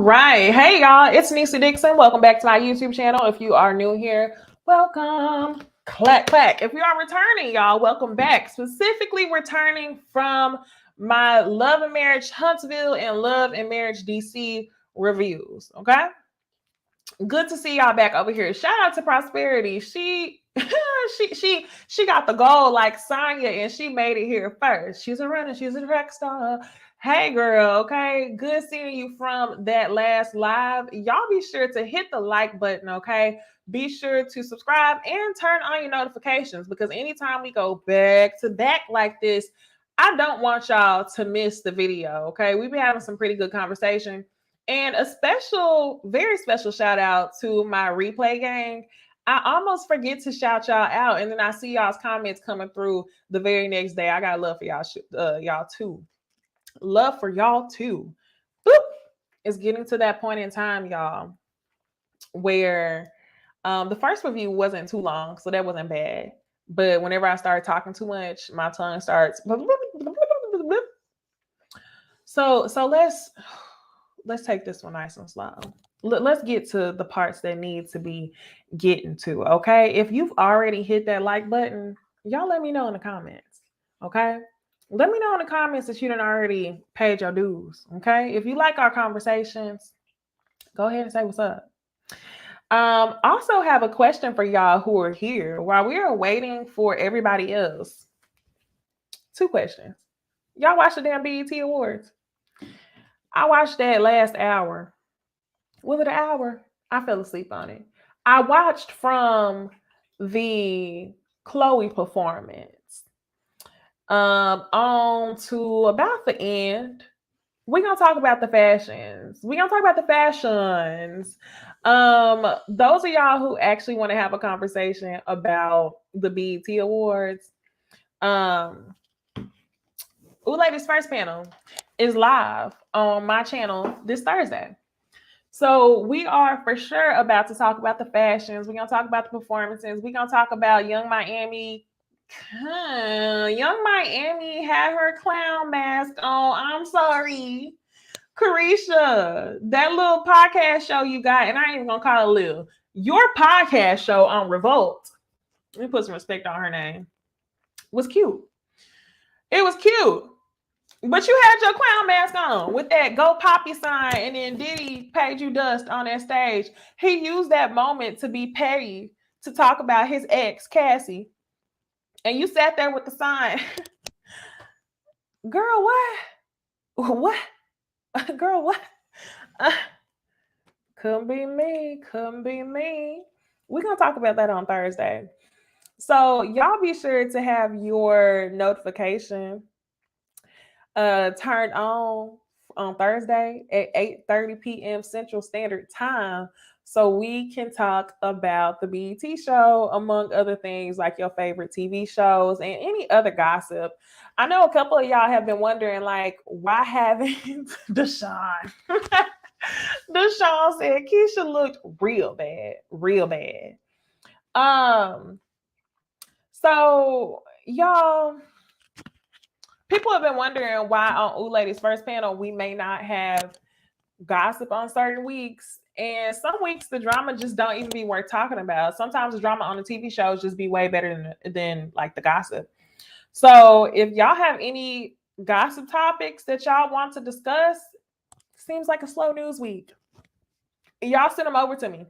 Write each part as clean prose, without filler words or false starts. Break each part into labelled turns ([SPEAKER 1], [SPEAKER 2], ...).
[SPEAKER 1] right. Hey, y'all. It's Necey Dixon. Welcome back to my YouTube channel. If you are new here, welcome. Clack, clack. If you are returning, y'all, welcome back. Specifically returning from my Love and Marriage Huntsville and Love and Marriage DC reviews. Okay? Good to see y'all back over here. Shout out to Prosperity. She she got the goal like Sonya, and she made it here first. She's a runner. She's a track star. Hey girl, okay. Good seeing you from that last live. Y'all be sure to hit the like button, okay? Be sure to subscribe and turn on your notifications because anytime we go back to back like this, I don't want y'all to miss the video, okay? We've been having some pretty good conversation. And a special, very special shout out to my replay gang. I almost forget to shout y'all out, and then I see y'all's comments coming through the very next day. I got love for y'all too. Love for y'all too. Boop. It's getting to that point in time, y'all, where the first review wasn't too long, so that wasn't bad. But whenever I start talking too much, my tongue starts. So let's take this one nice and slow. Let's get to the parts that need to be getting to, okay? If you've already hit that like button, y'all let me know in the comments, okay? Let me know in the comments that you done already paid your dues, okay? If you like our conversations, go ahead and say what's up. Also have a question for y'all who are here while we are waiting for everybody else. 2 questions. Y'all watch the damn BET Awards? I watched that last hour. Was it an hour? I fell asleep on it. I watched from the Chloe performance on to about the end. We're gonna talk about the fashions. Those of y'all who actually want to have a conversation about the BET Awards, Ladies First panel is live on my channel this Thursday. So we are for sure about to talk about the fashions. We're going to talk about the performances. We're going to talk about Young Miami. Young Miami had her clown mask on. I'm sorry. Carisha, that little podcast show you got, and I ain't even going to call it little. Your podcast show on Revolt, let me put some respect on her name, was cute. It was cute. But you had your clown mask on with that Go Poppy sign, and then Diddy paid you dust on that stage. He used that moment to be petty to talk about his ex, Cassie. And you sat there with the sign. Girl, what? What? Girl, what? Couldn't be me. We're going to talk about that on Thursday. So y'all be sure to have your notification turned on Thursday at 8:30 p.m. Central Standard Time so we can talk about the BET show, among other things like your favorite TV shows and any other gossip. I know a couple of y'all have been wondering, like, why haven't Deshaun? Deshaun said Keisha looked real bad. So y'all, people have been wondering why on Ooh Ladies First panel we may not have gossip on certain weeks. And some weeks the drama just don't even be worth talking about. Sometimes the drama on the TV shows just be way better than like the gossip. So if y'all have any gossip topics that y'all want to discuss, seems like a slow news week, y'all send them over to me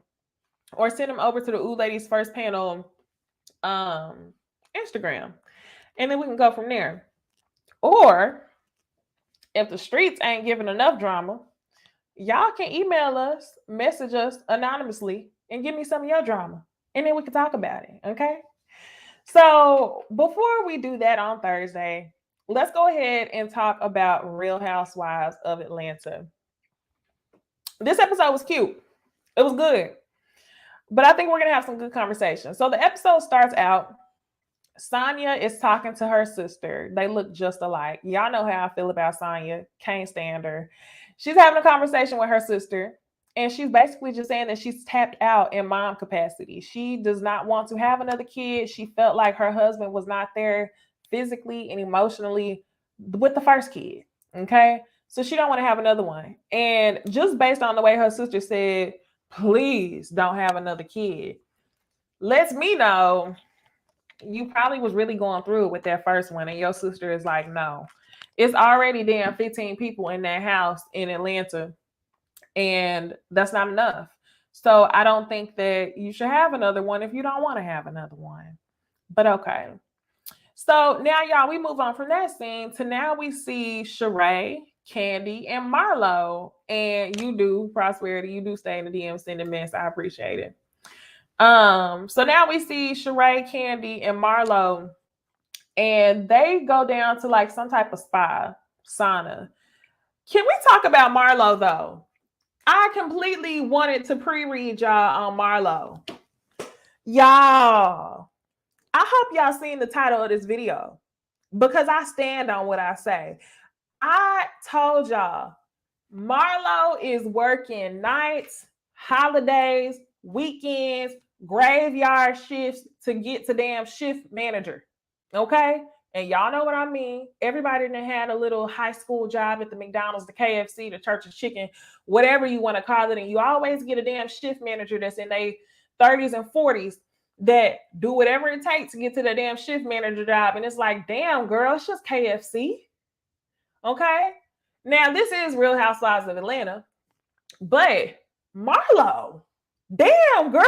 [SPEAKER 1] or send them over to the Ooh Ladies First panel Instagram, and then we can go from there. Or if the streets ain't giving enough drama, y'all can email us, message us anonymously, and give me some of your drama. And then we can talk about it, okay? So before we do that on Thursday, let's go ahead and talk about Real Housewives of Atlanta. This episode was cute. It was good. But I think we're going to have some good conversation. So the episode starts out, Sonya is talking to her sister. They look just alike. Y'all know how I feel about Sonya. Can't stand her. She's having a conversation with her sister, and she's basically just saying that she's tapped out in mom capacity. She does not want to have another kid. She felt like her husband was not there physically and emotionally with the first kid. Okay? So she don't want to have another one. And just based on the way her sister said, please don't have another kid, lets me know you probably was really going through it with that first one. And your sister is like, no, it's already damn 15 people in that house in Atlanta. And that's not enough. So I don't think that you should have another one if you don't want to have another one. But okay. So now, y'all, we move on from that scene to now we see Sheree, Candy, and Marlo. And you do, Prosperity, you do stay in the DM sending mess. I appreciate it. So now we see Sheree, Candy, and Marlo, and they go down to like some type of spa, sauna. Can we talk about Marlo though? I completely wanted to pre-read y'all on Marlo. Y'all, I hope y'all seen the title of this video because I stand on what I say. I told y'all, Marlo is working nights, holidays, weekends, graveyard shifts to get to damn shift manager. Okay? And y'all know what I mean. Everybody that had a little high school job at the McDonald's, the KFC, the Church's Chicken, whatever you want to call it. And you always get a damn shift manager that's in their 30s and 40s that do whatever it takes to get to the damn shift manager job. And it's like, damn, girl, it's just KFC. Okay? Now, this is Real Housewives of Atlanta, but Marlo, damn, girl,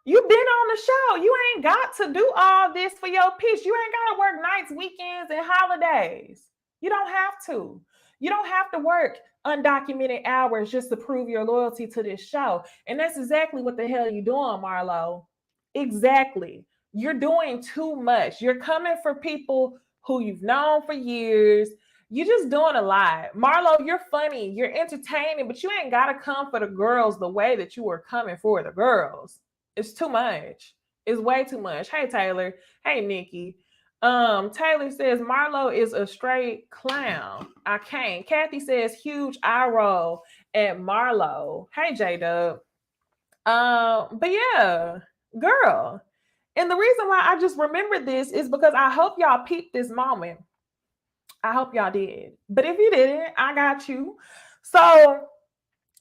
[SPEAKER 1] you've been on the show. You ain't got to do all this for your piece. You ain't got to work nights, weekends, and holidays. You don't have to. You don't have to work undocumented hours just to prove your loyalty to this show. And that's exactly what the hell you're doing, Marlo. Exactly. You're doing too much. You're coming for people who you've known for years. You're just doing a lot. Marlo, you're funny. You're entertaining, but you ain't got to come for the girls the way that you were coming for the girls. It's too much. It's way too much. Hey, Taylor. Hey, Nikki. Taylor says Marlo is a straight clown. I can't. Kathy says huge eye roll at Marlo. Hey, J-Dub. But yeah, girl. And the reason why I just remembered this is because I hope y'all peeped this moment. I hope y'all did. But if you didn't, I got you. So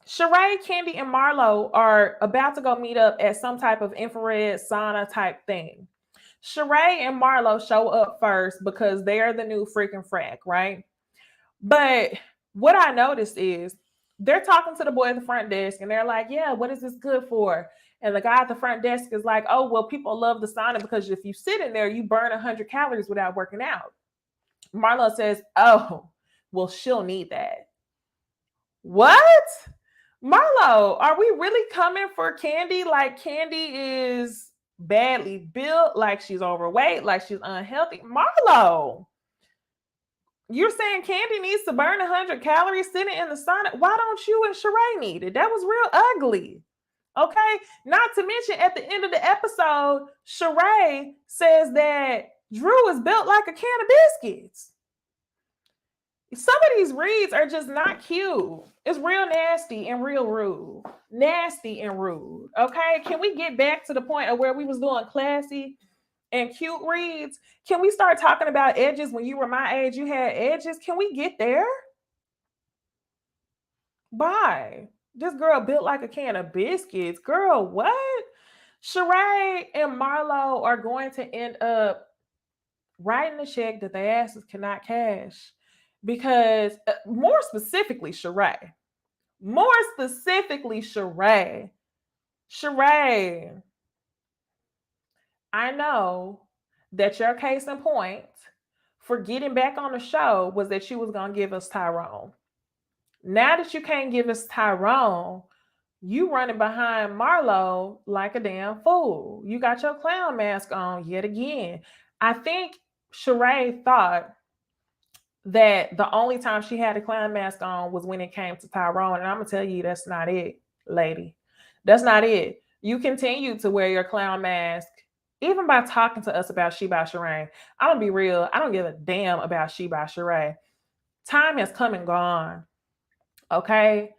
[SPEAKER 1] Sheree, Candy, and Marlo are about to go meet up at some type of infrared sauna type thing. Sheree and Marlo show up first because they're the new freaking frack, right? But what I noticed is they're talking to the boy at the front desk and they're like, yeah, what is this good for? And the guy at the front desk is like, oh, well, people love the sauna because if you sit in there, you burn 100 calories without working out. Marlo says, oh, well, she'll need that. What? Marlo, are we really coming for Candy? Like Candy is badly built, like she's overweight, like she's unhealthy. Marlo, you're saying Candy needs to burn 100 calories sitting in the sauna. Why don't you and Sheree need it? That was real ugly. Okay. Not to mention at the end of the episode, Sheree says that Drew is built like a can of biscuits. Some of these reads are just not cute. It's real nasty and real rude. Nasty and rude. Okay. Can we get back to the point of where we was doing classy and cute reads? Can we start talking about edges? When you were my age, you had edges. Can we get there? Bye. This girl built like a can of biscuits. Girl, what? Sheree and Marlo are going to end up writing a check that their asses cannot cash. Because more specifically, Sheree. Sheree, I know that your case in point for getting back on the show was that you was going to give us Tyrone. Now that you can't give us Tyrone, you running behind Marlo like a damn fool. You got your clown mask on yet again. I think Sheree thought that the only time she had a clown mask on was when it came to Tyrone. And I'm going to tell you, that's not it, lady. That's not it. You continue to wear your clown mask, even by talking to us about She by Sheree. I'm going to be real. I don't give a damn about She by Sheree. Time has come and gone. Okay?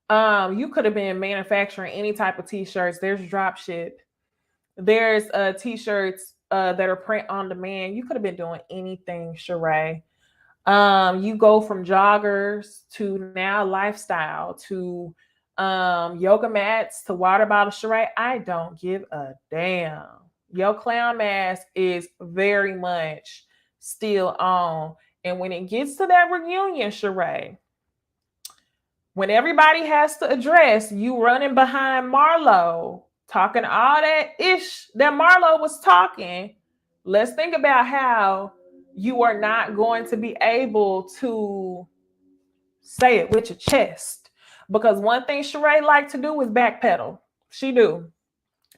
[SPEAKER 1] You could have been manufacturing any type of t-shirts. There's drop ship. There's t-shirts that are print on demand. You could have been doing anything, Sheree. You go from joggers to now lifestyle to yoga mats to water bottle. Sheree, I don't give a damn. Your clown mask is very much still on. And when it gets to that reunion, Sheree, when everybody has to address you running behind Marlo, talking all that ish that Marlo was talking, let's think about how you are not going to be able to say it with your chest. Because one thing Sheree like to do is backpedal. She do.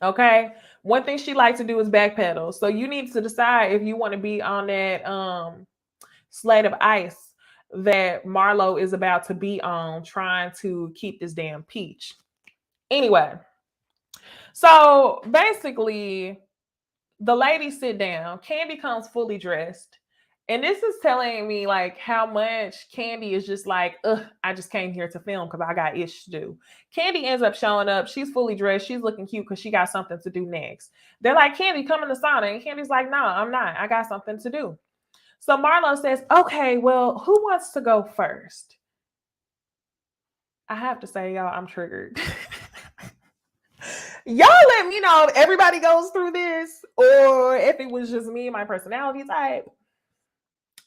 [SPEAKER 1] Okay. One thing she likes to do is backpedal. So you need to decide if you want to be on that slate of ice that Marlo is about to be on, trying to keep this damn peach. Anyway, so basically, the ladies sit down. Candy comes fully dressed. And this is telling me like how much Candy is just like, ugh, I just came here to film because I got ish to do. Candy ends up showing up. She's fully dressed. She's looking cute because she got something to do next. They're like, Candy, come in the sauna. And Candy's like, no, I'm not. I got something to do. So Marlo says, okay, well, who wants to go first? I have to say, y'all, I'm triggered. Y'all let me know if everybody goes through this or if it was just me and my personality type.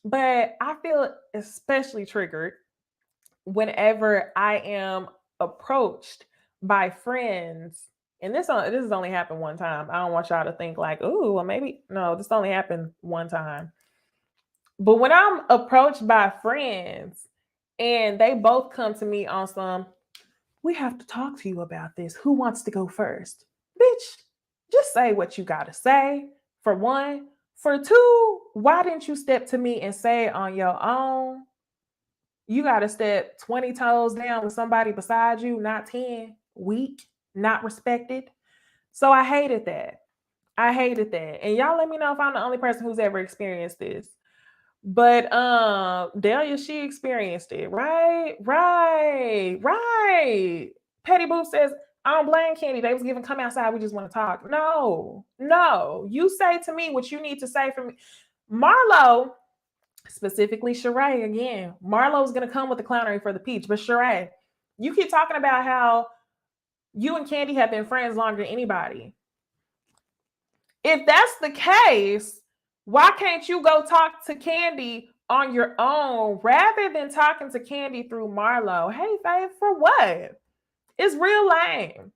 [SPEAKER 1] But I feel especially triggered whenever I am approached by friends. And this has only happened one time. I don't want y'all to think like, ooh, well, maybe. No, this only happened one time. But when I'm approached by friends and they both come to me on some, we have to talk to you about this. Who wants to go first? Bitch, just say what you got to say, for one. For two, why didn't you step to me and say it on your own? You got to step 20 toes down with somebody beside you, not 10. Weak, not respected. So I hated that. I hated that. And y'all let me know if I'm the only person who's ever experienced this. But Delia, she experienced it. Right. Petty Boo says, I don't blame Candy. They was giving come outside. We just want to talk. No. You say to me what you need to say for me. Marlo, specifically Sheree, again, Marlo's gonna come with the clownery for the peach. But Sheree, you keep talking about how you and Candy have been friends longer than anybody. If that's the case, why can't you go talk to Candy on your own rather than talking to Candy through Marlo? Hey, Faith, for what? It's real lame.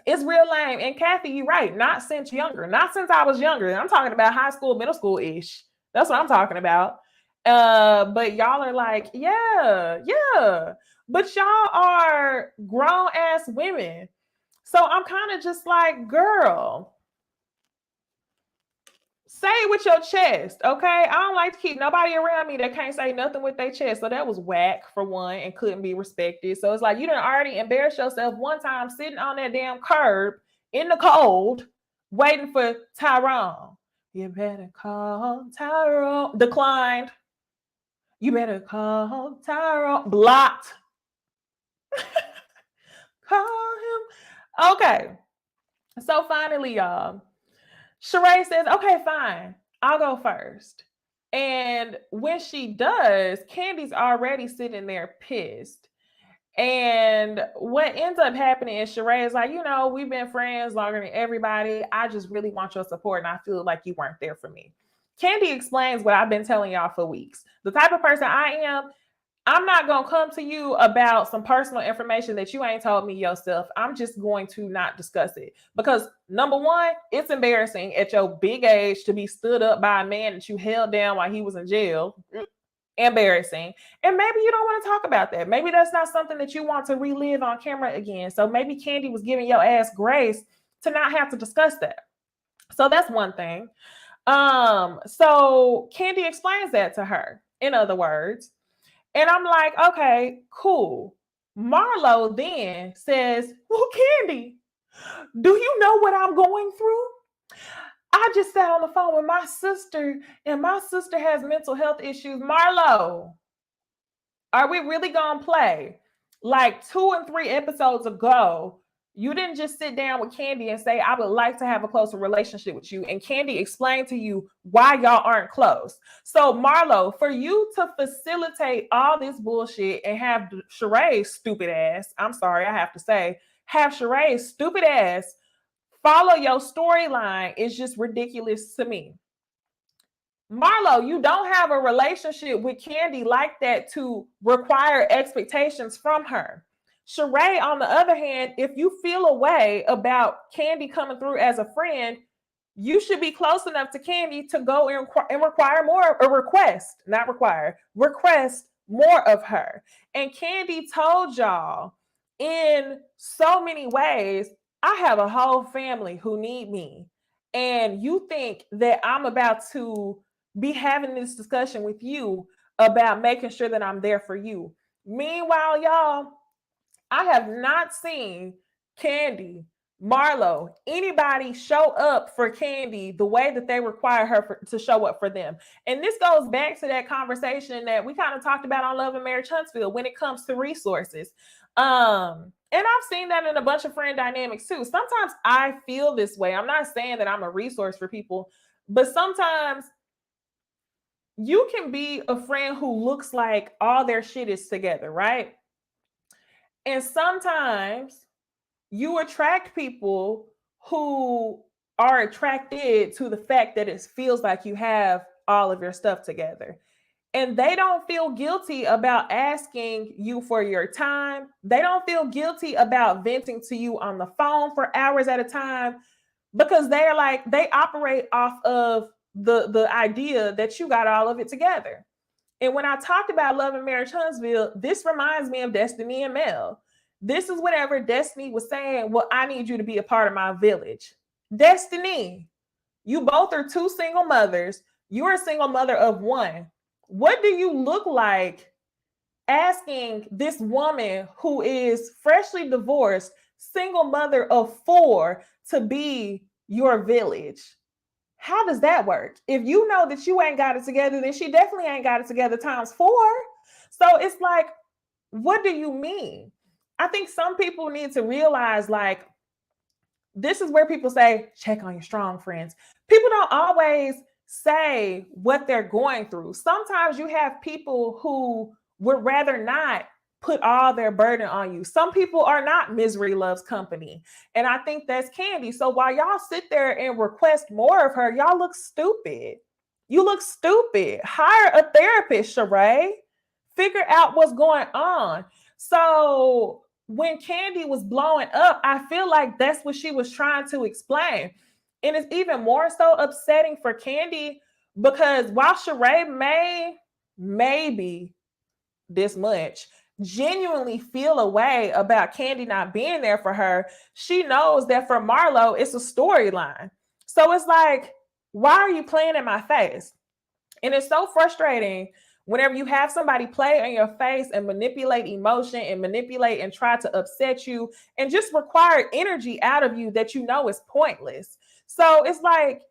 [SPEAKER 1] It's real lame. And Kathy, you're right. Not since younger. Not since I was younger. I'm talking about high school, middle school-ish. That's what I'm talking about. But y'all are like, yeah. But y'all are grown-ass women. So I'm kind of just like, girl, say it with your chest, okay? I don't like to keep nobody around me that can't say nothing with their chest. So that was whack for one and couldn't be respected. So it's like you done already embarrassed yourself one time sitting on that damn curb in the cold waiting for Tyrone. You better call Tyrone. Declined. You better call Tyrone. Blocked. Call him. Okay. So finally, y'all, Sheree says, okay, fine, I'll go first. And when she does, Candy's already sitting there pissed. And what ends up happening is Sheree is like, we've been friends longer than everybody. I just really want your support. And I feel like you weren't there for me. Candy explains what I've been telling y'all for weeks. The type of person I am, I'm not going to come to you about some personal information that you ain't told me yourself. I'm just going to not discuss it. Because number one, it's embarrassing at your big age to be stood up by a man that you held down while he was in jail. Embarrassing. And maybe you don't want to talk about that. Maybe that's not something that you want to relive on camera again. So maybe Candy was giving your ass grace to not have to discuss that. So that's one thing. So Candy explains that to her, in other words. And I'm like, okay, cool. Marlo then says, well, Candy, do you know what I'm going through? I just sat on the phone with my sister, and my sister has mental health issues. Marlo, are we really going to play? Like 2 and 3 episodes ago, You didn't just sit down with Kandi and say, I would like to have a closer relationship with you. And Kandi explained to you why y'all aren't close. So, Marlo, for you to facilitate all this bullshit and have Sheree's stupid ass, I'm sorry, I have to say, have Sheree's stupid ass follow your storyline is just ridiculous to me. Marlo, you don't have a relationship with Kandi like that to require expectations from her. Sheree, on the other hand, if you feel a way about Kandi coming through as a friend, you should be close enough to Kandi to go and require more, or request, not require, request more of her. And Kandi told y'all in so many ways, I have a whole family who need me. And you think that I'm about to be having this discussion with you about making sure that I'm there for you. Meanwhile, y'all, I have not seen Kandi, Marlo, anybody show up for Kandi the way that they require her to show up for them. And this goes back to that conversation that we kind of talked about on Love and Marriage Huntsville when it comes to resources. And I've seen that in a bunch of friend dynamics too. Sometimes I feel this way. I'm not saying that I'm a resource for people, but sometimes you can be a friend who looks like all their shit is together, right? And sometimes you attract people who are attracted to the fact that it feels like you have all of your stuff together. And they don't feel guilty about asking you for your time. They don't feel guilty about venting to you on the phone for hours at a time, because they're like, they operate off of the idea that you got all of it together. And when I talked about Love and Marriage Huntsville, this reminds me of Destiny and Mel. This is whenever Destiny was saying, well, I need you to be a part of my village. Destiny, you both are two single mothers. You're a single mother of one. What do you look like asking this woman who is freshly divorced, single mother of 4, to be your village? How does that work? If you know that you ain't got it together, then she definitely ain't got it together times 4. So it's like, what do you mean? I think some people need to realize, like, this is where people say, check on your strong friends. People don't always say what they're going through. Sometimes you have people who would rather not put all their burden on you. Some people are not misery loves company. And I think that's Kandi. So while y'all sit there and request more of her, y'all look stupid. You look stupid. Hire a therapist, Sheree. Figure out what's going on. So when Kandi was blowing up, I feel like that's what she was trying to explain. And it's even more so upsetting for Kandi, because while Sheree may maybe this much genuinely feel a way about Kandi not being there for her, she knows that for Marlo, it's a storyline. So it's like, why are you playing in my face? And it's so frustrating whenever you have somebody play in your face and manipulate emotion and manipulate and try to upset you and just require energy out of you that you know is pointless. So it's like,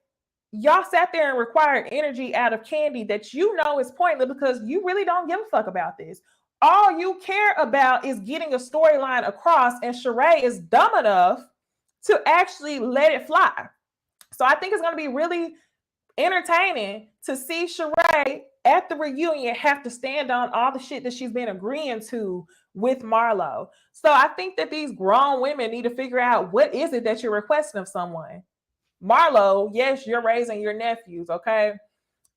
[SPEAKER 1] y'all sat there and required energy out of Kandi that you know is pointless because you really don't give a fuck about this. All you care about is getting a storyline across, and Sheree is dumb enough to actually let it fly. So I think it's going to be really entertaining to see Sheree at the reunion have to stand on all the shit that she's been agreeing to with Marlo. So I think that these grown women need to figure out, what is it that you're requesting of someone? Marlo, yes, you're raising your nephews, okay?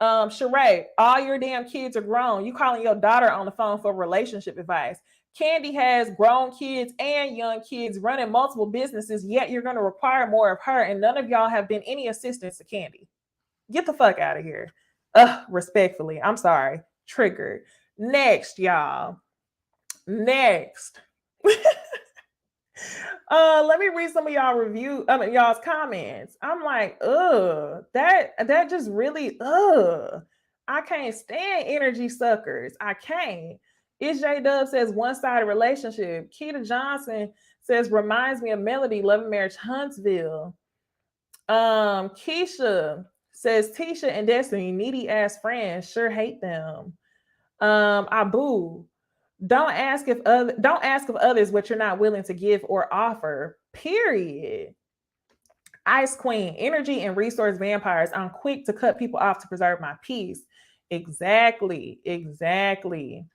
[SPEAKER 1] Sheree, all your damn kids are grown. You calling your daughter on the phone for relationship advice. Kandi has grown kids and young kids running multiple businesses, yet you're going to require more of her, and none of y'all have been any assistance to Kandi. Get the fuck out of here. Respectfully, I'm sorry. Triggered. Next, y'all. Next. Let me read some of y'all's comments. I'm like, that just really, I can't stand energy suckers. I can't. J Dub says one-sided relationship. Keita Johnson says reminds me of Melody, Love and Marriage Huntsville. Keisha says Tisha and Destiny, needy ass friends, sure hate them. Abu, Don't ask of others what you're not willing to give or offer. Period. Ice Queen, energy and resource vampires. I'm quick to cut people off to preserve my peace. Exactly. Exactly.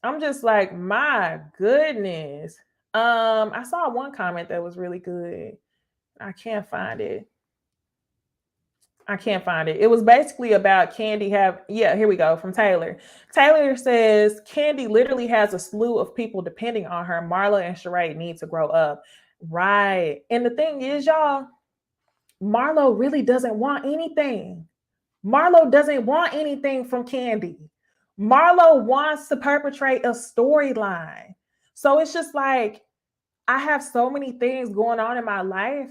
[SPEAKER 1] I'm just like, my goodness. I saw one comment that was really good. I can't find it. It was basically about Candy here we go from Taylor. Taylor says Candy literally has a slew of people depending on her. Marlo and Sheree need to grow up. Right. And the thing is, y'all, Marlo really doesn't want anything. Marlo doesn't want anything from Candy. Marlo wants to perpetrate a storyline. So it's just like, I have so many things going on in my life,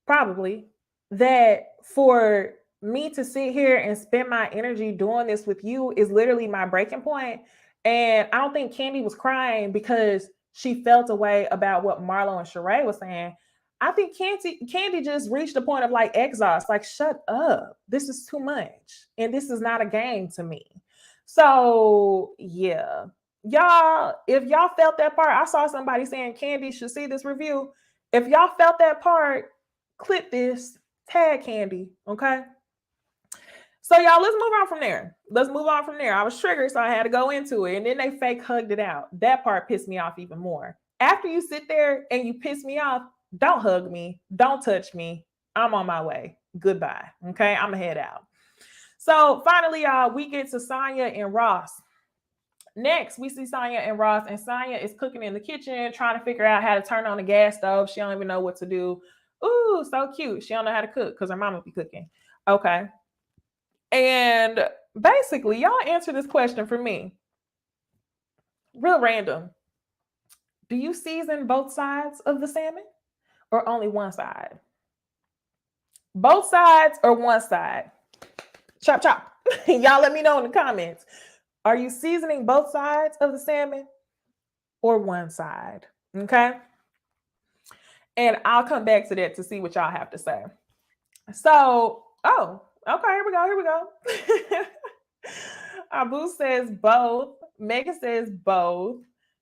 [SPEAKER 1] probably, that for me to sit here and spend my energy doing this with you is literally my breaking point. And I don't think Candy was crying because she felt a way about what Marlo and Sheree was saying. I think Candy just reached a point of like exhaust, like, shut up. This is too much. And this is not a game to me. So yeah. Y'all, if y'all felt that part, I saw somebody saying Candy should see this review. If y'all felt that part, clip this, tag Candy, okay? So y'all, let's move on from there. I was triggered, so I had to go into it. And then they fake hugged it out. That part pissed me off even more. After you sit there and you piss me off, don't hug me. Don't touch me. I'm on my way. Goodbye. Okay, I'm gonna head out. So finally, y'all, we get to Sonya and Ross. Next, we see Sonya and Ross, and Sonya is cooking in the kitchen, trying to figure out how to turn on the gas stove. She don't even know what to do. Ooh, so cute. She don't know how to cook because her mama be cooking. Okay. And basically, y'all answer this question for me. Real random. Do you season both sides of the salmon or only one side? Both sides or one side? Chop, chop. Y'all let me know in the comments. Are you seasoning both sides of the salmon or one side? Okay. And I'll come back to that to see what y'all have to say. So, okay, here we go. Abu says both. Megan says both.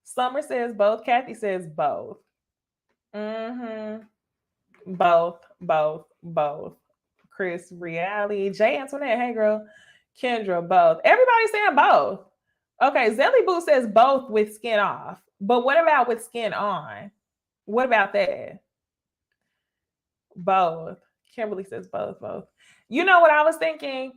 [SPEAKER 1] Summer says both. Kathy says both. Both. Chris, Reality, Jay Antoinette, hey girl. Kendra, both. Everybody's saying both. Okay, Zelly Boo says both with skin off. But what about with skin on? What about that? Both. Kimberly says both. You know what I was thinking?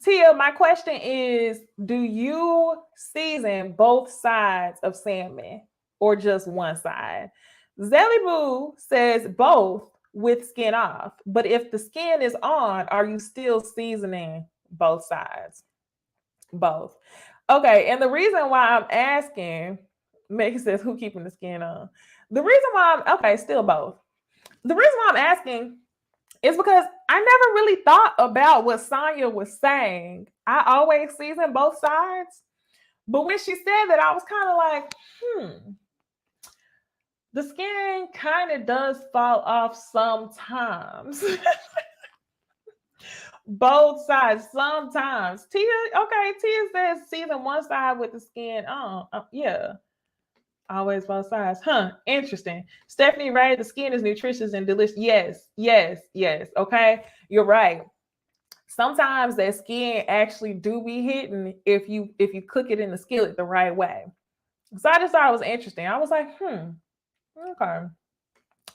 [SPEAKER 1] Tia, my question is, do you season both sides of salmon or just one side? Zelly Boo says both with skin off. But if the skin is on, are you still seasoning both sides? Both. Okay, and the reason why I'm asking, Megan says, who keeping the skin on? The reason why still both. The reason why I'm asking is because I never really thought about what Sonya was saying. I always season both sides. But when she said that, I was kind of like, the skin kind of does fall off sometimes. Both sides sometimes. Tia says season one side with the skin on. Yeah. Always both sides. Interesting. Stephanie Ray, the skin is nutritious and delicious. Yes. Okay. You're right. Sometimes that skin actually do be hidden if you cook it in the skillet the right way. So I just thought it was interesting. I was like,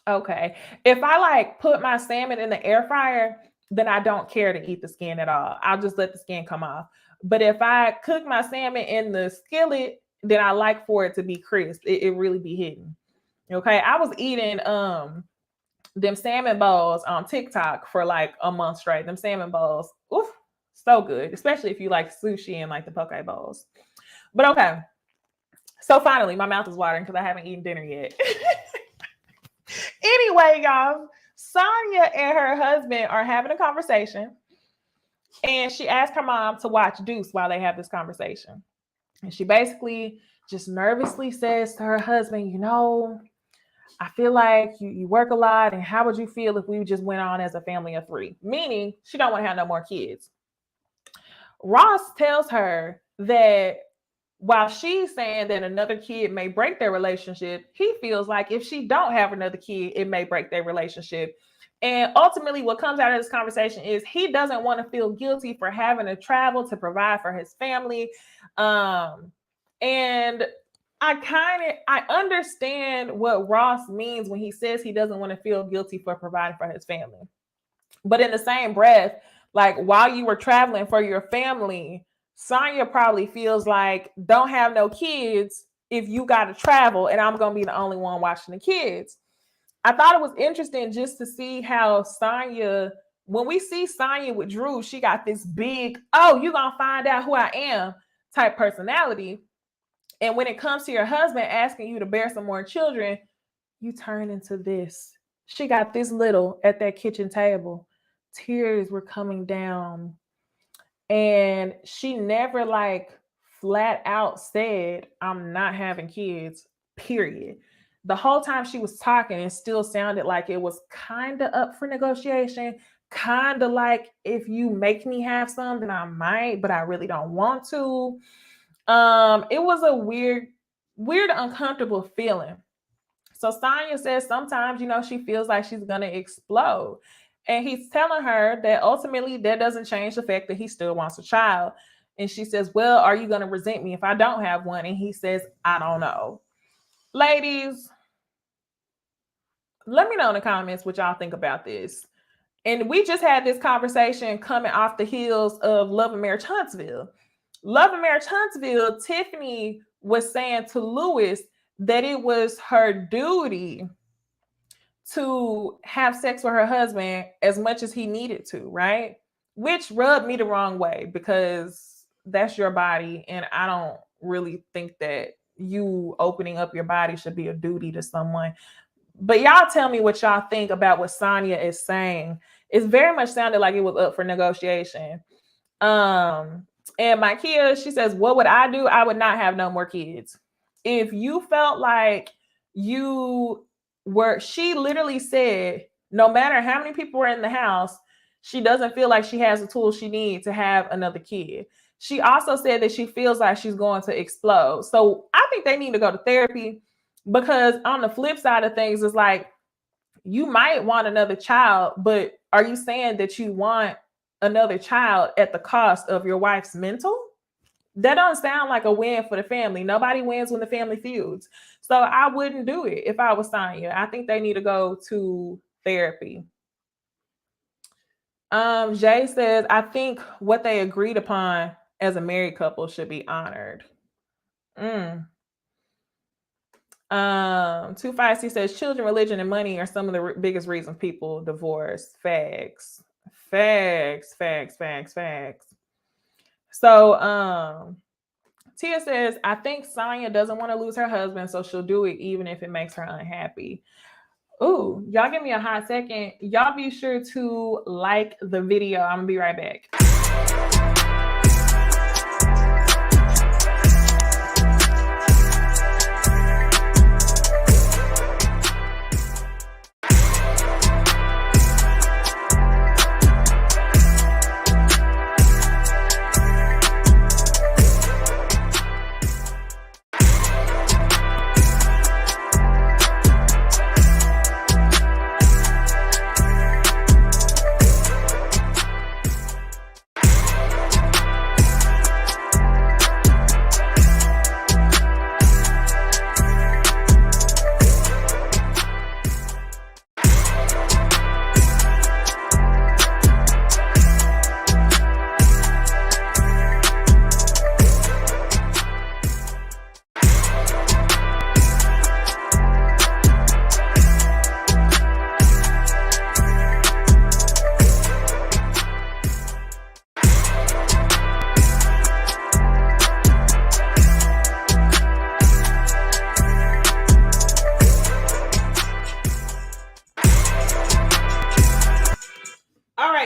[SPEAKER 1] okay. If I like put my salmon in the air fryer, then I don't care to eat the skin at all. I'll just let the skin come off. But if I cook my salmon in the skillet, then I like for it to be crisp. It really be hidden. Okay. I was eating them salmon balls on TikTok for like a month straight. Them salmon balls, oof, so good, especially if you like sushi and like the poke bowls. But okay. So finally, my mouth is watering because I haven't eaten dinner yet. Anyway, y'all, Sonya and her husband are having a conversation. And she asked her mom to watch Deuce while they have this conversation. And she basically just nervously says to her husband, I feel like you work a lot, and how would you feel if we just went on as a family of 3? Meaning she don't want to have no more kids. Ross tells her that while she's saying that another kid may break their relationship, he feels like if she don't have another kid, it may break their relationship. And ultimately, what comes out of this conversation is he doesn't want to feel guilty for having to travel to provide for his family. And I understand what Ross means when he says he doesn't want to feel guilty for providing for his family. But in the same breath, like while you were traveling for your family, Sonya probably feels like don't have no kids if you got to travel and I'm going to be the only one watching the kids. I thought it was interesting just to see how Sonya, when we see Sonya with Drew, she got this big, oh, you're going to find out who I am type personality. And when it comes to your husband asking you to bear some more children, you turn into this. She got this little at that kitchen table. Tears were coming down. And she never like flat out said, I'm not having kids, period. The whole time she was talking, it still sounded like it was kind of up for negotiation, kind of like if you make me have some, then I might, but I really don't want to. It was a weird, uncomfortable feeling. So Sonya says sometimes, she feels like she's going to explode. And he's telling her that ultimately that doesn't change the fact that he still wants a child. And she says, well, are you going to resent me if I don't have one? And he says, I don't know. Ladies, let me know in the comments what y'all think about this. And we just had this conversation coming off the heels of Love and Marriage Huntsville. Love and Marriage Huntsville, Tiffany was saying to Lewis that it was her duty to have sex with her husband as much as he needed to, right? Which rubbed me the wrong way because that's your body. And I don't really think that you opening up your body should be a duty to someone. But y'all tell me what y'all think about what Sonya is saying. It's very much sounded like it was up for negotiation. And Mykea, she says, what would I do? I would not have no more kids. If you felt like you were, she literally said, no matter how many people were in the house, she doesn't feel like she has the tools she needs to have another kid. She also said that she feels like she's going to explode. So I think they need to go to therapy, because on the flip side of things, it's like, you might want another child, but are you saying that you want another child at the cost of your wife's mental? That doesn't sound like a win for the family. Nobody wins when the family feuds. So I wouldn't do it if I was Sonya. I think they need to go to therapy. Jay says, I think what they agreed upon as a married couple should be honored. 256 says, children, religion, and money are some of the biggest reasons people divorce. Facts. So Tia says, I think Sonya doesn't want to lose her husband, so she'll do it even if it makes her unhappy. Ooh, y'all give me a hot second. Y'all be sure to like the video. I'm gonna be right back.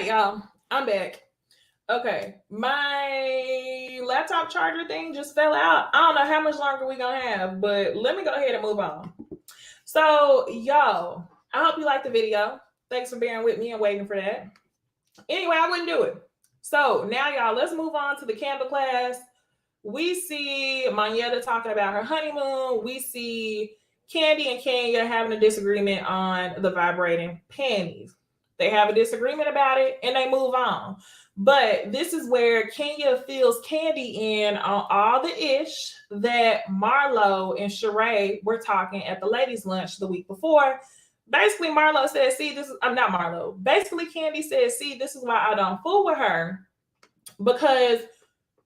[SPEAKER 1] Y'all, I'm back. Okay, my laptop charger thing just fell out. I don't know how much longer we gonna have, but let me go ahead and move on. So, y'all, I hope you liked the video. Thanks for bearing with me and waiting for that. Anyway, I wouldn't do it. So now, y'all, let's move on to the candle class. we see Monyetta talking about her honeymoon. We see Candy and Kenya having a disagreement on the vibrating panties. They have a disagreement about it and they move on. But this is where Kenya fills Candy in on all the ish that Marlo and Sheree were talking at the ladies' lunch the week before. Basically, Marlo said, see, this is, I'm not Marlo. Basically, Candy said, see, this is why I don't fool with her. Because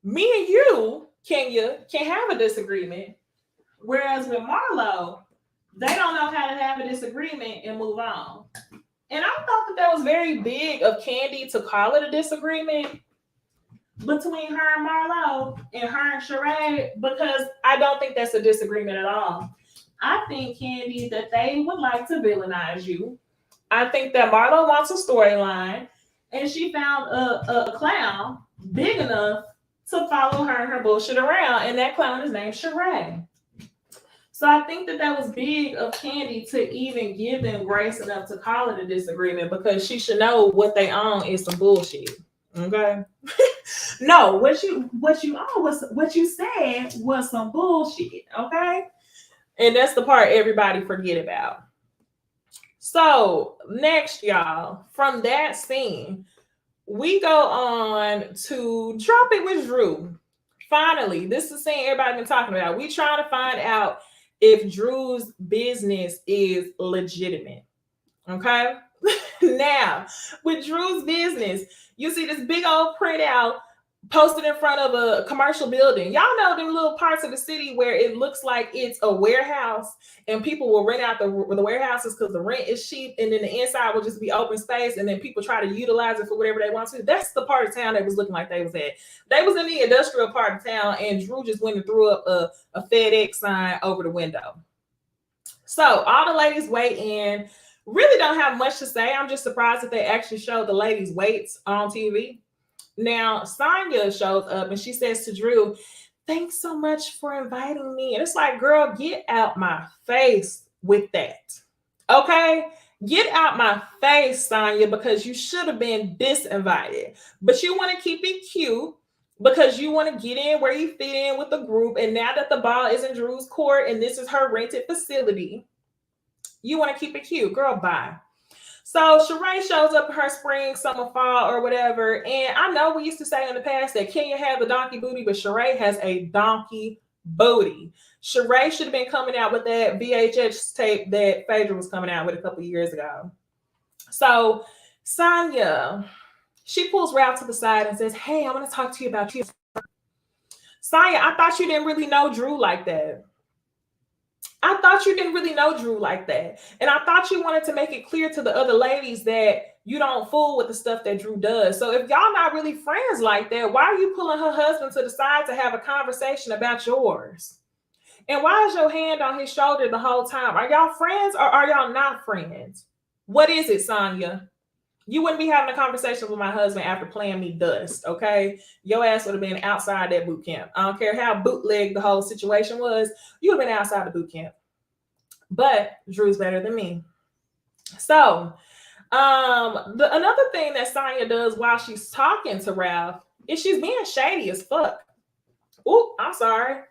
[SPEAKER 1] me and you, Kenya, can have a disagreement. Whereas with Marlo, they don't know how to have a disagreement and move on. And I thought that was very big of Candy to call it a disagreement between her and Marlo and her and Sheree, because I don't think that's a disagreement at all. I think, Candy, that they would like to villainize you. I think that Marlo wants a storyline, and she found a clown big enough to follow her and her bullshit around, and that clown is named Sheree. So I think that was big of Candy to even give them grace enough to call it a disagreement, because she should know what they own is some bullshit. Okay. No, what you said was some bullshit. Okay. And that's the part everybody forget about. So next, y'all, from that scene, we go on to Drop It with Drew. Finally, this is the scene everybody been talking about. We trying to find out if Drew's business is legitimate. Okay. Now, with Drew's business, you see this big old printout posted in front of a commercial building. Y'all know them little parts of the city where it looks like it's a warehouse and people will rent out the warehouses because the rent is cheap, and then the inside will just be open space, and then people try to utilize it for whatever they want to. That's the part of town that was looking like they was at. They was in the industrial part of town, and Drew just went and threw up a FedEx sign over the window. So all the ladies weigh in. Really don't have much to say. I'm just surprised that they actually showed the ladies' weights on TV. Now, Sonya shows up and she says to Drew, thanks so much for inviting me. And it's like, girl, get out my face with that. Okay? Get out my face, Sonya, because you should have been disinvited. But you want to keep it cute because you want to get in where you fit in with the group. And now that the ball is in Drew's court and this is her rented facility, you want to keep it cute. Girl, bye. So Sheree shows up in her spring, summer, fall, or whatever. And I know we used to say in the past that Kenya had the donkey booty, but Sheree has a donkey booty. Sheree should have been coming out with that VHS tape that Phaedra was coming out with a couple of years ago. So Sonya, she pulls Ralph to the side and says, hey, I want to talk to you about you. Sonya, I thought you didn't really know Drew like that. I thought you didn't really know Drew like that. And I thought you wanted to make it clear to the other ladies that you don't fool with the stuff that Drew does. So if y'all not really friends like that, why are you pulling her husband to the side to have a conversation about yours? And why is your hand on his shoulder the whole time? Are y'all friends or are y'all not friends? What is it, Sonya? You wouldn't be having a conversation with my husband after playing me dust, okay? Your ass would have been outside that boot camp. I don't care how bootleg the whole situation was. You would have been outside the boot camp. But Drew's better than me. So another thing that Sonya does while she's talking to Ralph is she's being shady as fuck. Oh, I'm sorry.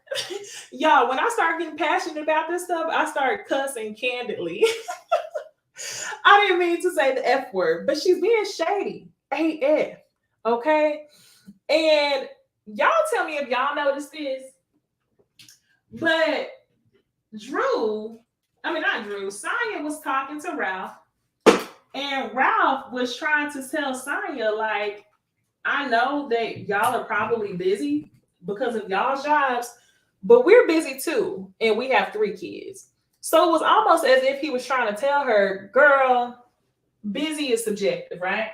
[SPEAKER 1] Y'all, when I start getting passionate about this stuff, I start cussing candidly. I didn't mean to say the F word, but she's being shady. AF. Okay? And y'all tell me if y'all noticed this. But Sonya was talking to Ralph, and Ralph was trying to tell Sonya, like, I know that y'all are probably busy because of y'all's jobs, but we're busy too, and we have 3 kids. So it was almost as if he was trying to tell her, girl, busy is subjective, right?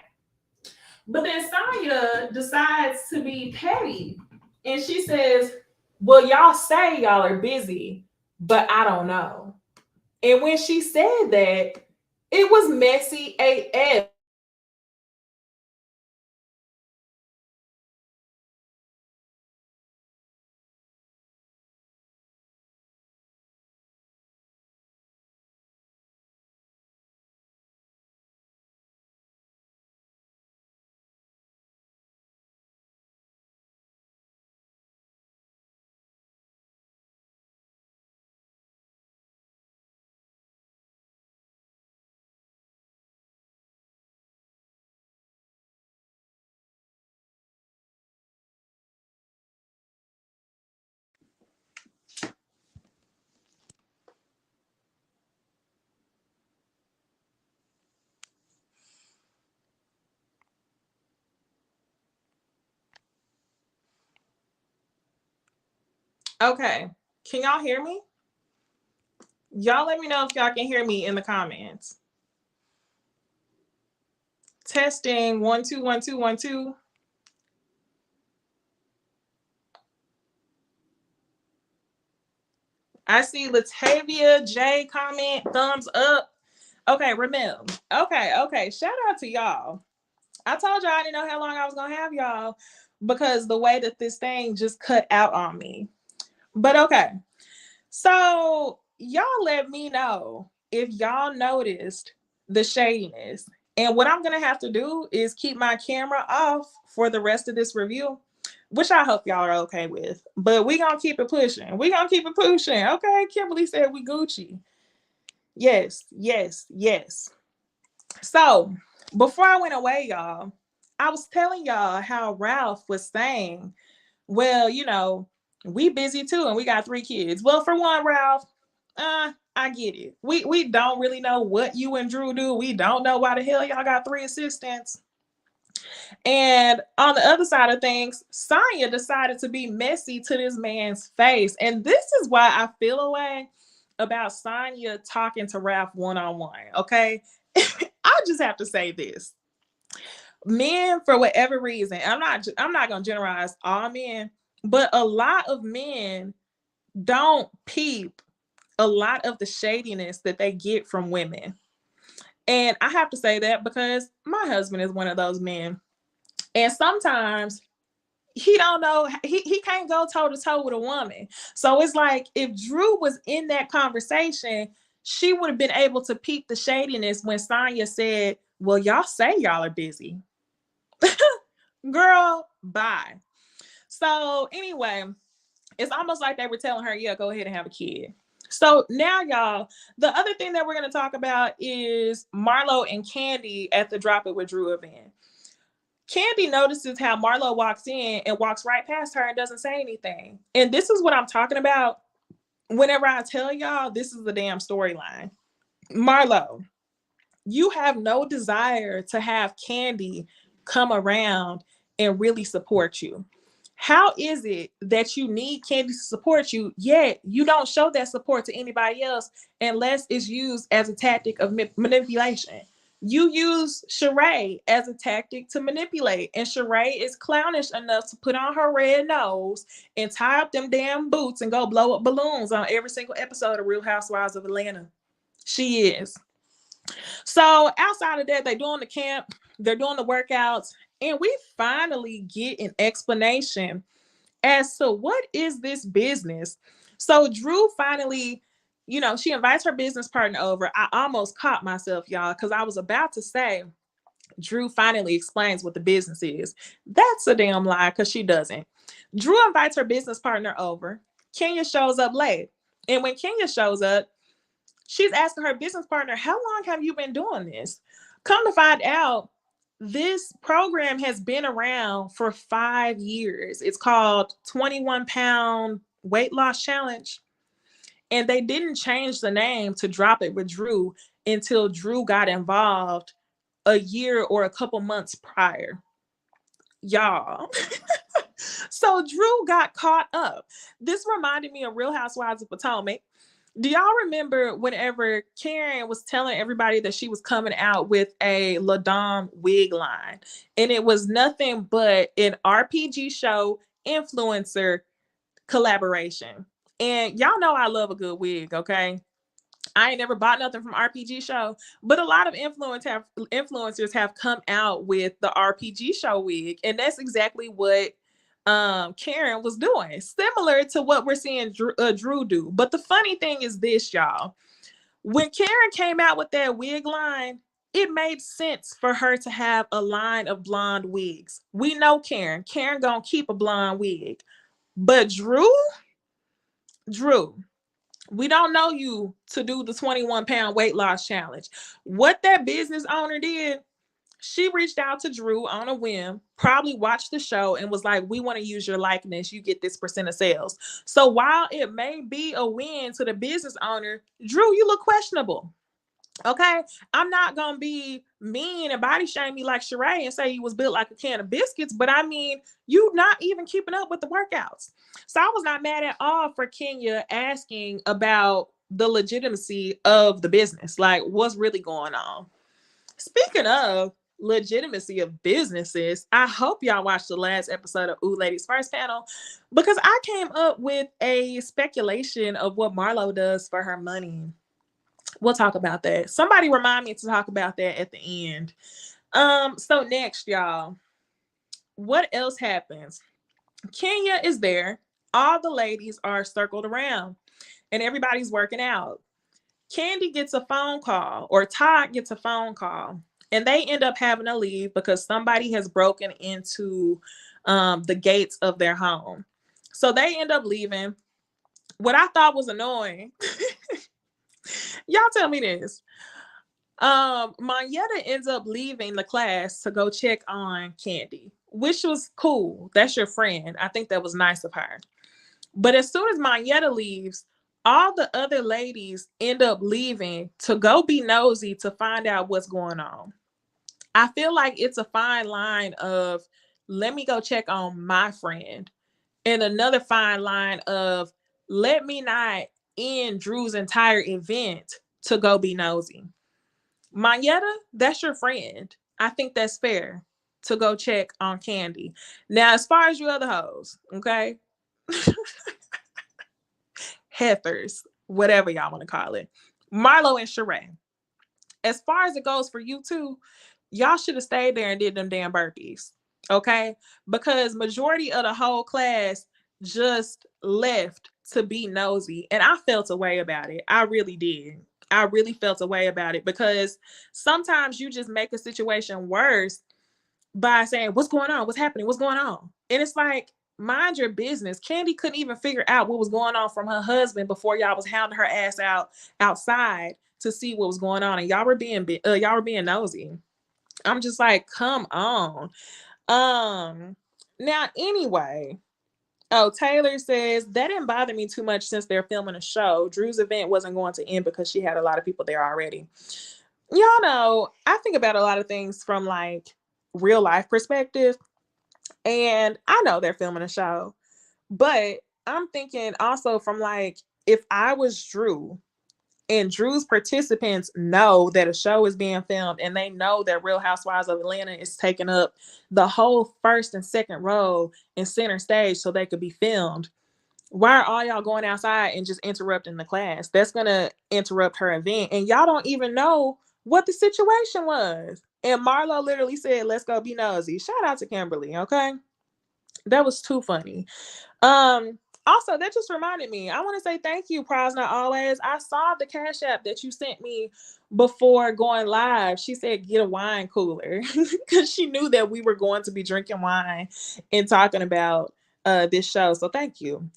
[SPEAKER 1] But then Sonya decides to be petty, and she says, well, y'all say y'all are busy, but I don't know. And when she said that, it was messy AF. Okay. Can y'all hear me? Y'all let me know if y'all can hear me in the comments. Testing 1 2 1 2 1 2. I see Latavia J comment thumbs up. Okay, remember. Okay. Shout out to y'all. I told y'all I didn't know how long I was gonna have y'all because the way that this thing just cut out on me. But okay. So y'all let me know if y'all noticed the shadiness. And what I'm gonna have to do is keep my camera off for the rest of this review, which I hope y'all are okay with. But we gonna keep it pushing. We gonna keep it pushing. Okay, Kimberly said we Gucci. Yes. So before I went away, y'all, I was telling y'all how Ralph was saying, well, we busy too, and we got 3 kids. Well, for one, Ralph, I get it. We don't really know what you and Drew do. We don't know why the hell y'all got 3 assistants. And on the other side of things, Sonya decided to be messy to this man's face. And this is why I feel a way about Sonya talking to Ralph one-on-one. Okay. I just have to say this. Men, for whatever reason, I'm not gonna generalize all men, but a lot of men don't peep a lot of the shadiness that they get from women. And I have to say that because my husband is one of those men. And sometimes he don't know, he can't go toe to toe with a woman. So it's like if Drew was in that conversation, she would have been able to peep the shadiness when Sonya said, well, y'all say y'all are busy. Girl, bye. So anyway, it's almost like they were telling her, yeah, go ahead and have a kid. So now, y'all, the other thing that we're going to talk about is Marlo and Candy at the Drop It with Drew event. Candy notices how Marlo walks in and walks right past her and doesn't say anything. And this is what I'm talking about. Whenever I tell y'all, this is the damn storyline. Marlo, you have no desire to have Candy come around and really support you. How is it that you need Candy to support you, yet you don't show that support to anybody else unless it's used as a tactic of manipulation? You use Sheree as a tactic to manipulate, and Sheree is clownish enough to put on her red nose and tie up them damn boots and go blow up balloons on every single episode of Real Housewives of Atlanta. She is. So outside of that, they're doing the camp, they're doing the workouts, and we finally get an explanation as to what is this business. So Drew finally, she invites her business partner over. I almost caught myself, y'all, because I was about to say Drew finally explains what the business is. That's a damn lie because she doesn't. Drew invites her business partner over. Kenya shows up late. And when Kenya shows up, she's asking her business partner, how long have you been doing this? Come to find out, this program has been around for 5 years. It's called 21-pound weight loss challenge. And they didn't change the name to Drop It with Drew until Drew got involved a year or a couple months prior. Y'all. So Drew got caught up. This reminded me of Real Housewives of Potomac. Do y'all remember whenever Karen was telling everybody that she was coming out with a LaDom wig line? And it was nothing but an RPG show influencer collaboration. And y'all know I love a good wig, okay? I ain't never bought nothing from RPG show, but a lot of influencers have come out with the RPG show wig. And that's exactly what Karen was doing, similar to what we're seeing Drew do. But the funny thing is this, y'all, when Karen came out with that wig line, it made sense for her to have a line of blonde wigs. We know Karen gonna keep a blonde wig, but Drew, we don't know you to do the 21-pound weight loss challenge. What that business owner did, she reached out to Drew on a whim, probably watched the show and was like, we want to use your likeness. You get this % of sales. So while it may be a win to the business owner, Drew, you look questionable. Okay, I'm not gonna be mean and body shame you like Sheree and say you was built like a can of biscuits, but I mean, you not even keeping up with the workouts. So I was not mad at all for Kenya asking about the legitimacy of the business, like what's really going on. Speaking of legitimacy of businesses, I hope y'all watched the last episode of Ooh Ladies First Panel, because I came up with a speculation of what Marlo does for her money. We'll talk about that. Somebody remind me to talk about that at the end. So next, y'all, what else happens? Kenya is there. All the ladies are circled around and everybody's working out. Candy gets a phone call, or Todd gets a phone call, and they end up having to leave because somebody has broken into the gates of their home. So they end up leaving. What I thought was annoying, y'all tell me this. Monyetta ends up leaving the class to go check on Candy, which was cool. That's your friend. I think that was nice of her. But as soon as Monyetta leaves, all the other ladies end up leaving to go be nosy to find out what's going on. I feel like it's a fine line of let me go check on my friend, and another fine line of let me not end Drew's entire event to go be nosy. Monyetta, that's your friend. I think that's fair to go check on Candy. Now, as far as you other hoes, okay? Heifers, whatever y'all want to call it. Marlo and Sheree. As far as it goes for you two, y'all should have stayed there and did them damn burpees. Okay? Because majority of the whole class just left to be nosy. And I felt a way about it. I really did. I really felt a way about it because sometimes you just make a situation worse by saying, what's going on? What's happening? What's going on? And it's like, mind your business. Candy couldn't even figure out what was going on from her husband before y'all was hounding her ass outside to see what was going on. And y'all were being nosy. I'm just like, come on. Now anyway, oh, Taylor says that didn't bother me too much since they're filming a show. Drew's event wasn't going to end because she had a lot of people there already. Y'all know, I think about a lot of things from like real life perspective. And I know they're filming a show, but I'm thinking also from like, if I was Drew and Drew's participants know that a show is being filmed and they know that Real Housewives of Atlanta is taking up the whole first and second row and center stage so they could be filmed, why are all y'all going outside and just interrupting the class? That's going to interrupt her event. And y'all don't even know what the situation was. And Marlo literally said, let's go be nosy. Shout out to Kimberly, okay? That was too funny. Also, that just reminded me. I want to say thank you, Prize Not Always. I saw the Cash App that you sent me before going live. She said get a wine cooler because she knew that we were going to be drinking wine and talking about this show. So thank you.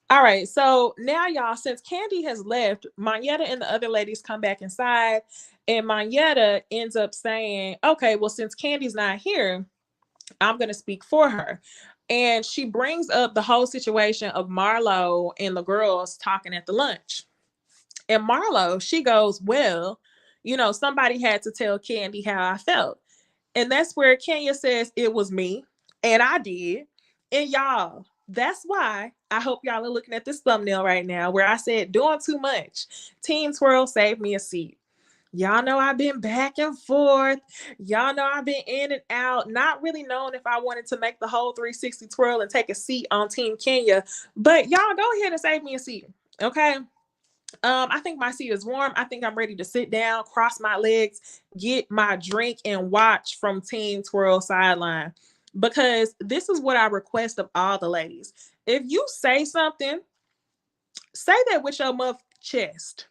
[SPEAKER 1] All right, so now y'all, since Candy has left, Monyetta and the other ladies come back inside, and Monyetta ends up saying, okay, well, since Candy's not here, I'm going to speak for her. And she brings up the whole situation of Marlo and the girls talking at the lunch. And Marlo, she goes, well, somebody had to tell Candy how I felt. And that's where Kenya says it was me. And I did. And y'all, that's why I hope y'all are looking at this thumbnail right now where I said doing too much. Team Twirl saved me a seat. Y'all know I've been back and forth. Y'all know I've been in and out, not really knowing if I wanted to make the whole 360 twirl and take a seat on Team Kenya. But y'all go ahead and save me a seat. Okay. I think my seat is warm. I think I'm ready to sit down, cross my legs, get my drink, and watch from Team Twirl sideline. Because this is what I request of all the ladies. If you say something, say that with your muff chest.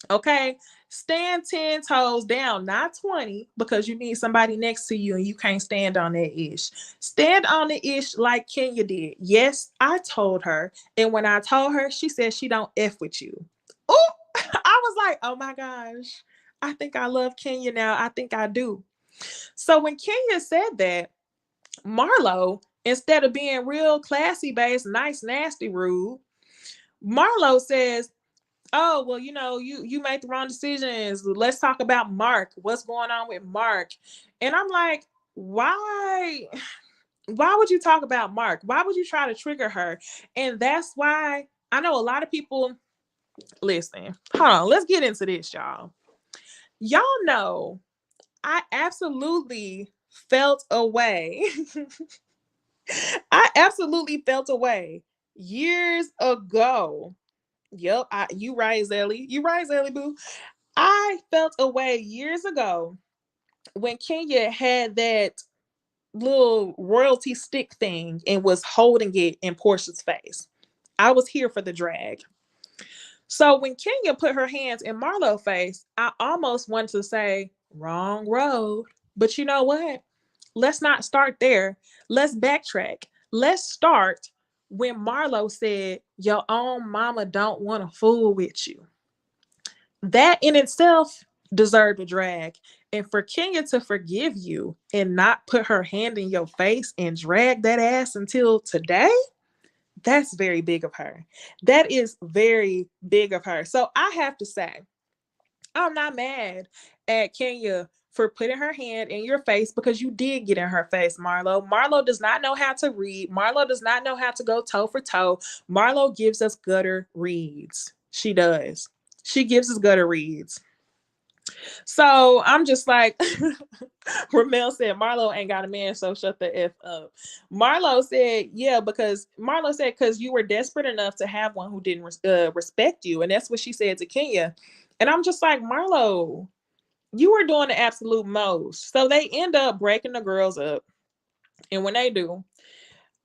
[SPEAKER 1] Okay? Stand 10 toes down, not 20, because you need somebody next to you and you can't stand on that ish. Stand on the ish like Kenya did. Yes, I told her. And when I told her, she said she don't F with you. Oh, I was like, oh my gosh. I think I love Kenya now. I think I do. So when Kenya said that, Marlo, instead of being real classy based, nice, nasty, rude, Marlo says, oh, well, you made the wrong decisions. Let's talk about Mark. What's going on with Mark? And I'm like, why? Why would you talk about Mark? Why would you try to trigger her? And that's why I know a lot of people. Listen, hold on. Let's get into this, y'all. Y'all know I absolutely felt away. I absolutely felt away years ago. Yep, you right, Zelly. You right, Zelly Boo. I felt away years ago when Kenya had that little royalty stick thing and was holding it in Portia's face. I was here for the drag. So when Kenya put her hands in Marlo's face, I almost wanted to say, wrong road. But you know what? Let's not start there. Let's backtrack. Let's start when Marlo said, your own mama don't want to fool with you. That in itself deserved a drag. And for Kenya to forgive you and not put her hand in your face and drag that ass until today, that's very big of her. That is very big of her. So I have to say, I'm not mad at Kenya for putting her hand in your face because you did get in her face, Marlo. Marlo does not know how to read. Marlo does not know how to go toe for toe. Marlo gives us gutter reads. She does. She gives us gutter reads. So I'm just like, Ramel said, Marlo ain't got a man, so shut the F up. Marlo said, yeah, because Marlo said, because you were desperate enough to have one who didn't respect you. And that's what she said to Kenya. And I'm just like, Marlo, you were doing the absolute most. So they end up breaking the girls up. And when they do,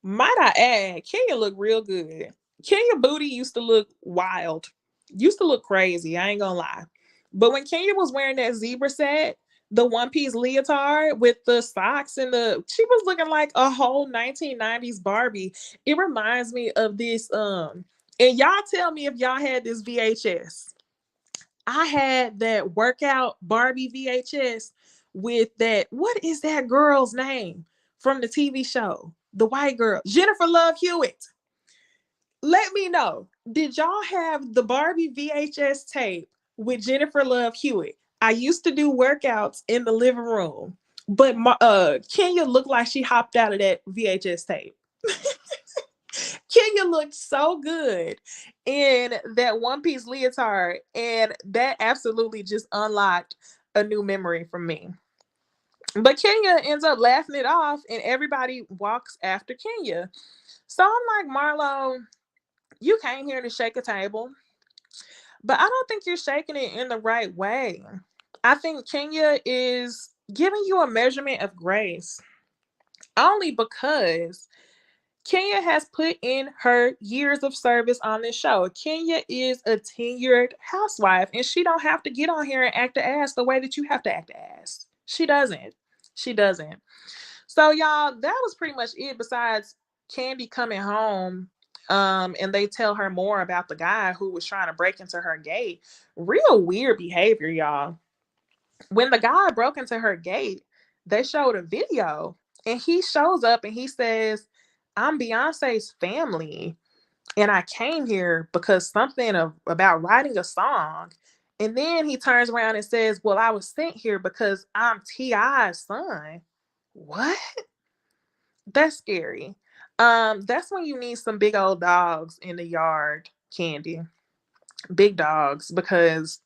[SPEAKER 1] might I add, Kenya looked real good. Kenya booty used to look wild, used to look crazy. I ain't gonna lie. But when Kenya was wearing that zebra set, the one piece leotard with the socks and she was looking like a whole 1990s Barbie. It reminds me of this. And y'all tell me if y'all had this VHS. I had that workout Barbie VHS with that. What is that girl's name from the TV show? The white girl, Jennifer Love Hewitt. Let me know. Did y'all have the Barbie VHS tape with Jennifer Love Hewitt? I used to do workouts in the living room, but Kenya looked like she hopped out of that VHS tape. Kenya looked so good in that one piece leotard, and that absolutely just unlocked a new memory for me. But Kenya ends up laughing it off, and everybody walks after Kenya. So I'm like, Marlo, you came here to shake a table, but I don't think you're shaking it in the right way. I think Kenya is giving you a measurement of grace only because Kenya has put in her years of service on this show. Kenya is a tenured housewife, and she don't have to get on here and act the ass the way that you have to act the ass. She doesn't. She doesn't. So, y'all, that was pretty much it. Besides Candy coming home, and they tell her more about the guy who was trying to break into her gate. Real weird behavior, y'all. When the guy broke into her gate, they showed a video, and he shows up and he says, I'm Beyonce's family, and I came here because something about writing a song. And then he turns around and says, well, I was sent here because I'm T.I.'s son. What? That's scary. That's when you need some big old dogs in the yard, Candy. Big dogs, because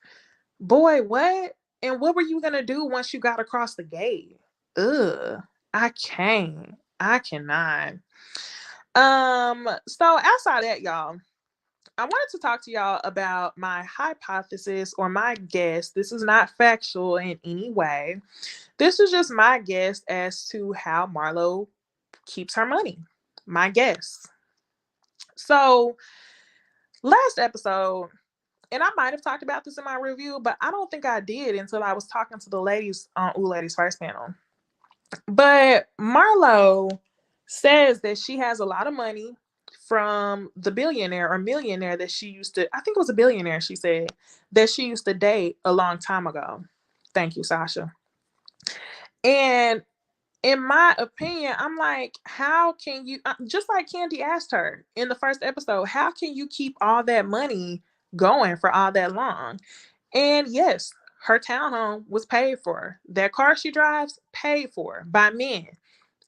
[SPEAKER 1] boy, what? And what were you gonna do once you got across the gate? Ugh, I can't. I cannot. So outside of that, y'all, I wanted to talk to y'all about my hypothesis or my guess. This is not factual in any way. This is just my guess as to how Marlo keeps her money. My guess. So last episode, and I might have talked about this in my review, but I don't think I did until I was talking to the ladies on Ooh Ladies First panel. But Marlo says that she has a lot of money from the billionaire or millionaire that she used to, I think it was a billionaire, she said, that she used to date a long time ago. Thank you, Sasha. And in my opinion, I'm like, how can you, just like Candy asked her in the first episode, how can you keep all that money going for all that long. And yes, her townhome was paid for. That car she drives, paid for by men.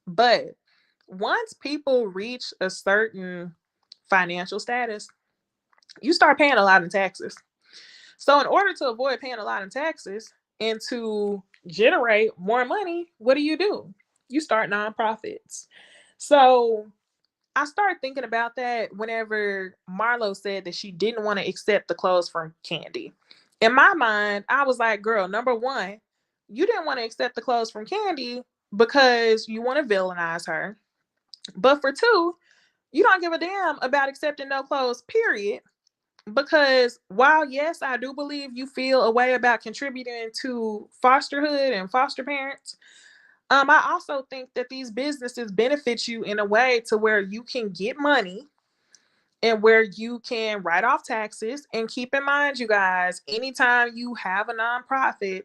[SPEAKER 1] But once people reach a certain financial status, you start paying a lot in taxes. So in order to avoid paying a lot in taxes and to generate more money, what do? You start nonprofits. So I started thinking about that whenever Marlo said that she didn't want to accept the clothes from Candy. In my mind, I was like, girl, number one, you didn't want to accept the clothes from Candy because you want to villainize her. But for two, you don't give a damn about accepting no clothes, period. Because while, yes, I do believe you feel a way about contributing to fosterhood and foster parents, I also think that these businesses benefit you in a way to where you can get money and where you can write off taxes. And keep in mind, you guys, anytime you have a nonprofit,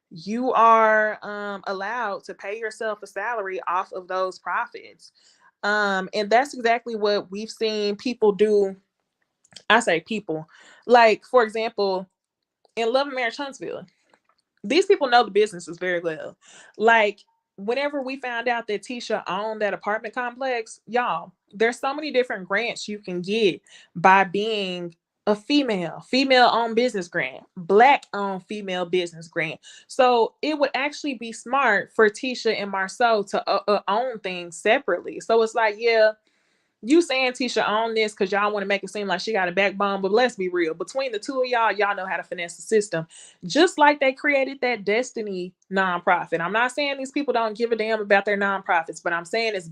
[SPEAKER 1] you are allowed to pay yourself a salary off of those profits. And that's exactly what we've seen people do. I say people, like, for example, in Love and Marriage Huntsville, these people know the businesses very well. Like, whenever we found out that Tisha owned that apartment complex, y'all, there's so many different grants you can get by being a female owned business grant, black owned female business grant. So it would actually be smart for Tisha and Marceau to own things separately. So it's like, yeah, you saying Tisha own this because y'all want to make it seem like she got a backbone, but let's be real. Between the two of y'all know how to finesse the system. Just like they created that Destiny nonprofit. I'm not saying these people don't give a damn about their nonprofits, but I'm saying it's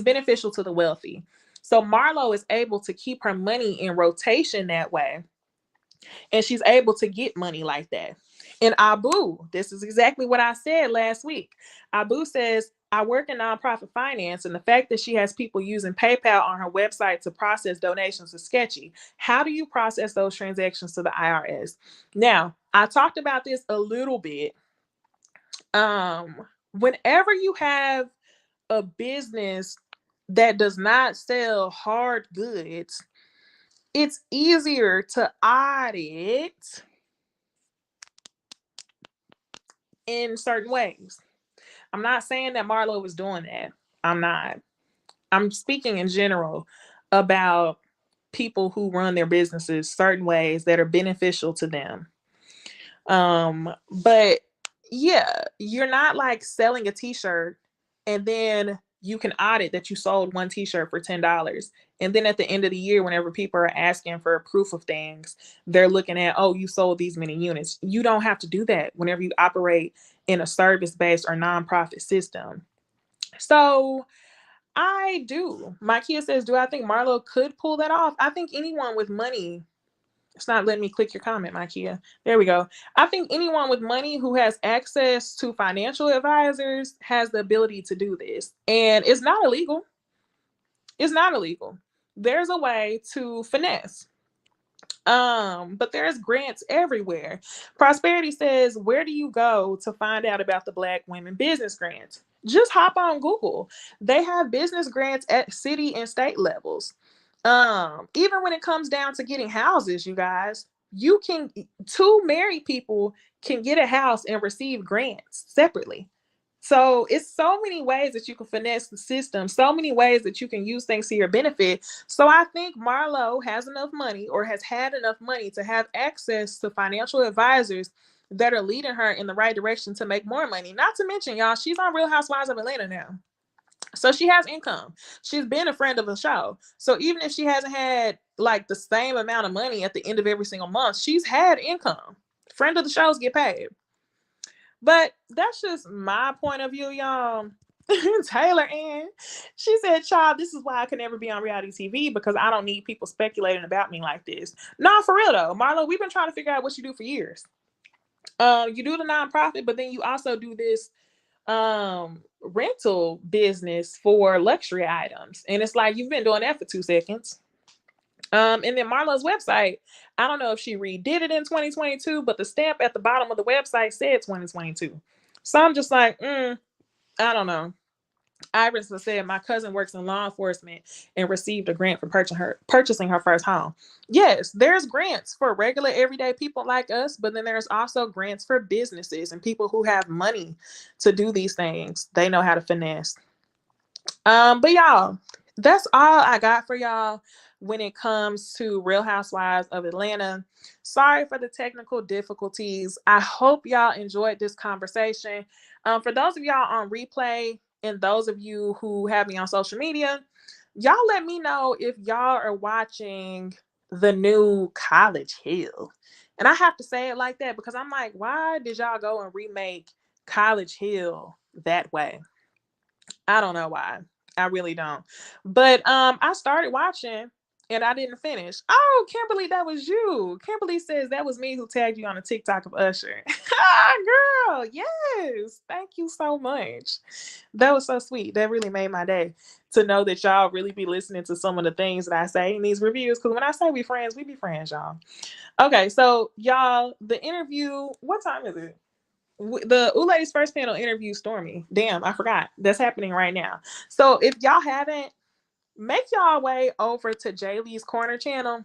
[SPEAKER 1] beneficial to the wealthy. So Marlo is able to keep her money in rotation that way, and she's able to get money like that. And Abu, this is exactly what I said last week. Abu says, I work in nonprofit finance, and the fact that she has people using PayPal on her website to process donations is sketchy. How do you process those transactions to the IRS? Now, I talked about this a little bit. Whenever you have a business that does not sell hard goods, it's easier to audit in certain ways. I'm not saying that Marlo was doing that. I'm not. I'm speaking in general about people who run their businesses certain ways that are beneficial to them. But yeah, you're not like selling a t-shirt and then you can audit that you sold one t-shirt for $10. And then at the end of the year, whenever people are asking for proof of things, they're looking at, oh, you sold these many units. You don't have to do that whenever you operate in a service-based or nonprofit system. So I do. My kid says, do I think Marlo could pull that off? I think anyone with money, it's not letting me click your comment, my Kia. There we go. I think anyone with money who has access to financial advisors has the ability to do this. And it's not illegal. It's not illegal. There's a way to finesse. But there's grants everywhere. Prosperity says, where do you go to find out about the Black Women Business Grants? Just hop on Google. They have business grants at city and state levels. Even when it comes down to getting houses, you guys, you can, two married people can get a house and receive grants separately. So it's so many ways that you can finesse the system, so many ways that you can use things to your benefit. So I think Marlo has enough money or has had enough money to have access to financial advisors that are leading her in the right direction to make more money. Not to mention, y'all, she's on Real Housewives of Atlanta now. So she has income. She's been a friend of the show. So even if she hasn't had like the same amount of money at the end of every single month, she's had income. Friend of the shows get paid. But that's just my point of view, y'all. Taylor Ann, she said, child, this is why I can never be on reality TV because I don't need people speculating about me like this. No, for real though, Marlo, we've been trying to figure out what you do for years. You do the nonprofit, but then you also do this rental business for luxury items. And it's like you've been doing that for 2 seconds. And then Marlo's website, I don't know if she redid it in 2022, but the stamp at the bottom of the website said 2022. So I'm just like, I don't know. Iris said, my cousin works in law enforcement and received a grant for purchasing her first home. Yes, there's grants for regular everyday people like us, but then there's also grants for businesses and people who have money to do these things. They know how to finesse. But y'all, that's all I got for y'all when it comes to Real Housewives of Atlanta. Sorry for the technical difficulties. I hope y'all enjoyed this conversation. For those of y'all on replay and those of you who have me on social media, y'all let me know if y'all are watching the new College Hill. And I have to say it like that because I'm like, why did y'all go and remake College Hill that way? I don't know why. I really don't. But I started watching and I didn't finish. Oh, Kimberly, that was you. Kimberly says that was me who tagged you on a TikTok of Usher. Girl, yes. Thank you so much. That was so sweet. That really made my day to know that y'all really be listening to some of the things that I say in these reviews. Because when I say we friends, we be friends, y'all. Okay, so y'all, the interview, what time is it? The Ladies First panel interview Stormy. Damn, I forgot. That's happening right now. So if y'all haven't, make y'all way over to Jay Lee's Corner channel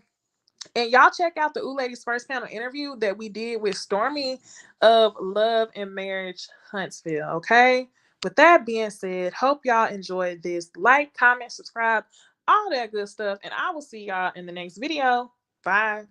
[SPEAKER 1] and y'all check out the Ladies First panel interview that we did with Stormy of Love and Marriage Huntsville. Okay. With that being said, hope y'all enjoyed this. Like, comment, subscribe, all that good stuff. And I will see y'all in the next video. Bye.